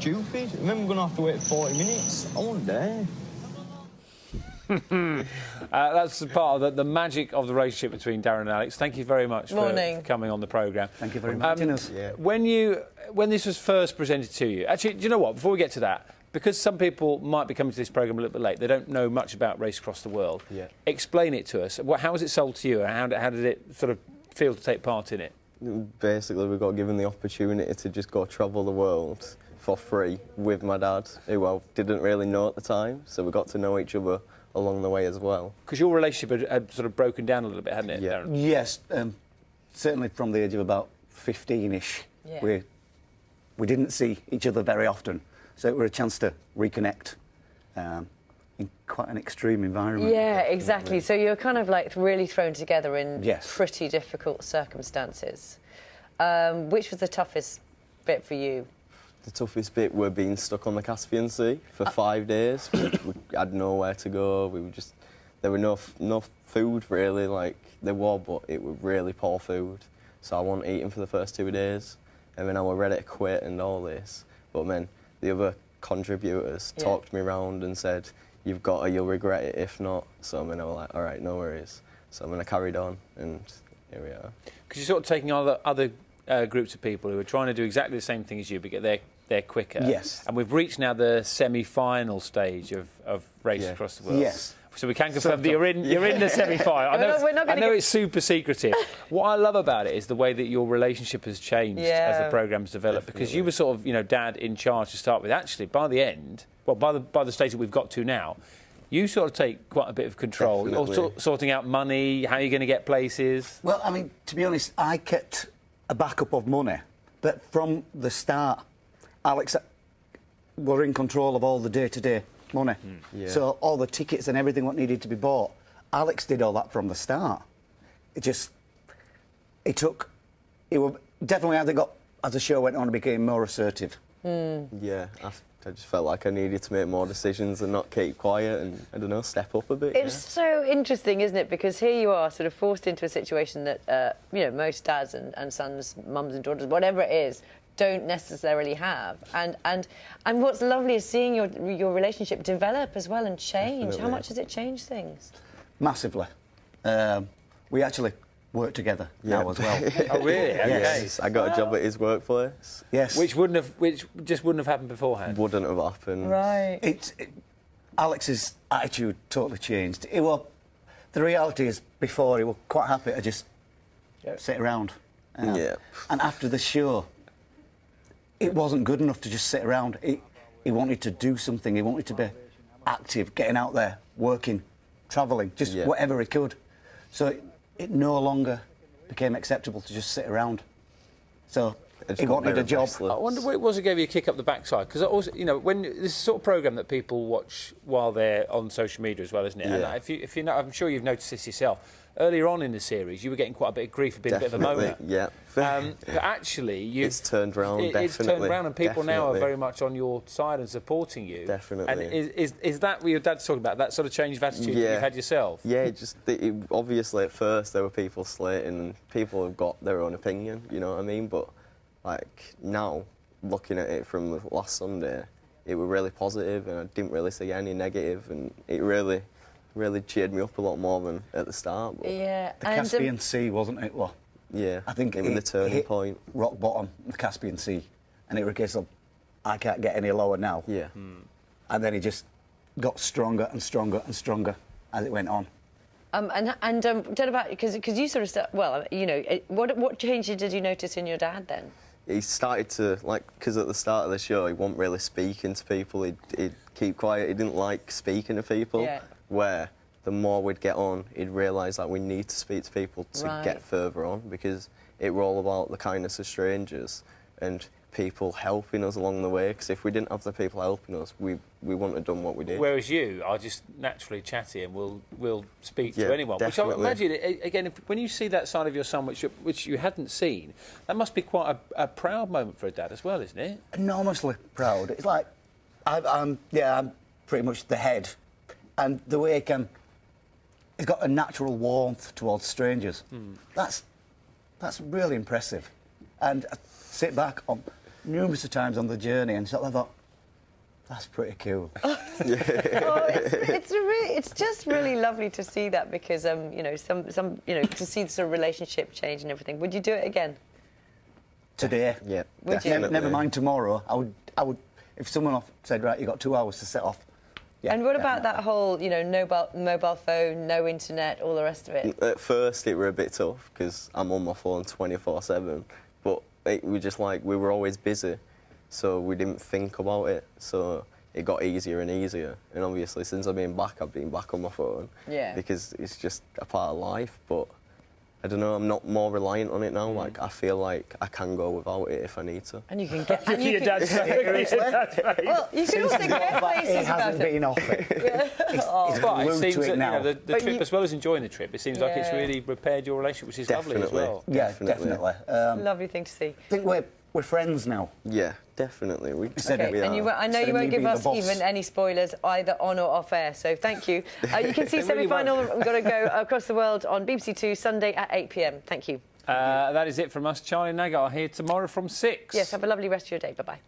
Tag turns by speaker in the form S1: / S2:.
S1: stupid. And then we're going to have to wait 40 minutes. I won't dare.
S2: That's part of the magic of the relationship between Darren and Alex. Thank you very much for coming on the programme.
S3: Thank you very much.
S2: When this was first presented to you, actually, do you know what? Before we get to that, because some people might be coming to this programme a little bit late, they don't know much about Race Across the World.
S1: Yeah.
S2: Explain it to us. How was it sold to you, and how did it sort of feel to take part in it?
S4: Basically, we got given the opportunity to just go travel the world for free with my dad, who I didn't really know at the time, so we got to know each other along the way as well.
S2: Because your relationship had sort of broken down a little bit, hadn't it, Darren?
S3: Yes, certainly from the age of about 15-ish. Yeah. We didn't see each other very often, so it was a chance to reconnect in quite an extreme environment.
S5: Yeah, exactly. So you're kind of like really thrown together in
S3: yes.
S5: pretty difficult circumstances. Which was the toughest bit for you?
S4: The toughest bit were being stuck on the Caspian Sea for 5 days. We had nowhere to go. There were no food really. Like there was, but it was really poor food. So I wasn't eating for the first 2 days, and then I was ready to quit and all this. But then the other contributors talked me round and said, "You've got to, you'll regret it if not." So then I was like, "All right, no worries." So then I carried on, and here we are.
S2: Because you're sort of taking other groups of people who are trying to do exactly the same thing as you, but they're quicker.
S3: Yes.
S2: And we've reached now the semi-final stage of Race Across the World.
S3: Yes.
S2: So we can confirm that you're in the semi-final. I know it's super secretive. What I love about it is the way that your relationship has changed as the programme's developed. Definitely. Because you were sort of, dad in charge to start with. Actually, by the end, by the stage that we've got to now, you sort of take quite a bit of control. Sorting out money, how you're going to get places.
S3: Well, I mean, to be honest, I kept a backup of money, but from the start, Alex were in control of all the day-to-day money. Yeah. So all the tickets and everything what needed to be bought, Alex did all that from the start. It was definitely, as the show went on, it became more assertive.
S4: Yeah, I just felt like I needed to make more decisions and not keep quiet and, I don't know, step up a bit.
S5: It's so interesting, isn't it? Because here you are, sort of forced into a situation that, most dads and sons, mums and daughters, whatever it is, don't necessarily have. And what's lovely is seeing your relationship develop as well and change. Definitely. How much has it changed things?
S3: Massively. We actually work together now as well.
S2: Oh, really? Okay.
S4: Yes. I got a job at his workplace.
S3: Yes.
S2: Which just wouldn't have happened beforehand.
S4: Wouldn't have happened.
S5: Right.
S3: Alex's attitude totally changed. The reality is, before he was quite happy to just sit around. And after the show, it wasn't good enough to just sit around. He wanted to do something. He wanted to be active, getting out there, working, travelling, just whatever he could. So it no longer became acceptable to just sit around. So he wanted a job.
S2: I wonder what it was that gave you a kick up the backside. Because also, when this is the sort of programme that people watch while they're on social media as well, isn't it?
S4: Yeah.
S2: And if you know, I'm sure you've noticed this yourself. Earlier on in the series, you were getting quite a bit of grief for being a bit of a moaner.
S4: Yeah.
S2: But actually,
S4: it's turned round.
S2: It's turned around, and people now are very much on your side and supporting you.
S4: Definitely.
S2: And is that what your dad's talking about? That sort of change of attitude that you've had yourself?
S4: Yeah. Obviously, at first there were people slating, and people have got their own opinion. You know what I mean? But like now, looking at it from last Sunday, it was really positive, and I didn't really see any negative, and it really cheered me up a lot more than at the start. But
S5: yeah.
S3: The Caspian Sea, wasn't it? Well,
S4: yeah.
S3: I think
S4: it was the turning point.
S3: Rock bottom, the Caspian Sea, and it was a case of, I can't get any lower now.
S4: Yeah.
S3: And then he just got stronger and stronger and stronger as it went on.
S5: Tell about, because you sort of what changes did you notice in your dad then?
S4: He started to, because at the start of the show, he wasn't really speaking to people. He'd keep quiet. He didn't like speaking to people.
S5: Yeah.
S4: Where the more we'd get on, he'd realise that we need to speak to people to get further on, because it were all about the kindness of strangers and people helping us along the way. Because if we didn't have the people helping us, we wouldn't have done what we did.
S2: Whereas you are just naturally chatty and will speak to anyone.
S4: Definitely.
S2: Which I imagine, again, when you see that side of your son, which you hadn't seen, that must be quite a proud moment for a dad as well, isn't it?
S3: Enormously proud. It's like, I'm pretty much the head. And the way he's got a natural warmth towards strangers. That's really impressive. And I sit back on numerous of times on the journey, and sort of thought, that's pretty cool.
S5: It's just really lovely to see that because you know to see the sort of relationship change and everything. Would you do it again?
S3: Today?
S4: Yeah.
S5: Would you?
S3: Never mind tomorrow. I would. If someone said, right, you got 2 hours to set off. Yeah,
S5: and what about that whole, you know, mobile phone, no internet, all the rest of it?
S4: At first, it were a bit tough because I'm on my phone 24/7, but it was just like we were always busy, so we didn't think about it. So it got easier and easier. And obviously, since I've been back on my phone.
S5: Yeah.
S4: Because it's just a part of life. But I don't know, I'm not more reliant on it now. Like, I feel like I can go without it if I need to.
S5: And you can get...
S2: Look at your dad's face.
S5: Well, you can also get faces
S3: it hasn't been off it. It's glued
S2: it seems
S3: to it
S2: that,
S3: now.
S2: you know, the trip, as well as enjoying the trip, it seems like it's really repaired your relationship, which is lovely as well.
S3: Yeah, definitely.
S5: Lovely thing to see.
S3: I think we're friends now.
S4: Yeah, definitely. We
S5: Okay, and I know you won't give us even any spoilers either on or off air, so thank you. You can see semi-final. We've got to go across the world on BBC Two Sunday at 8 p.m. Thank you.
S2: That is it from us. Charlie and Nagar are here tomorrow from 6.
S5: Yes, have a lovely rest of your day. Bye-bye.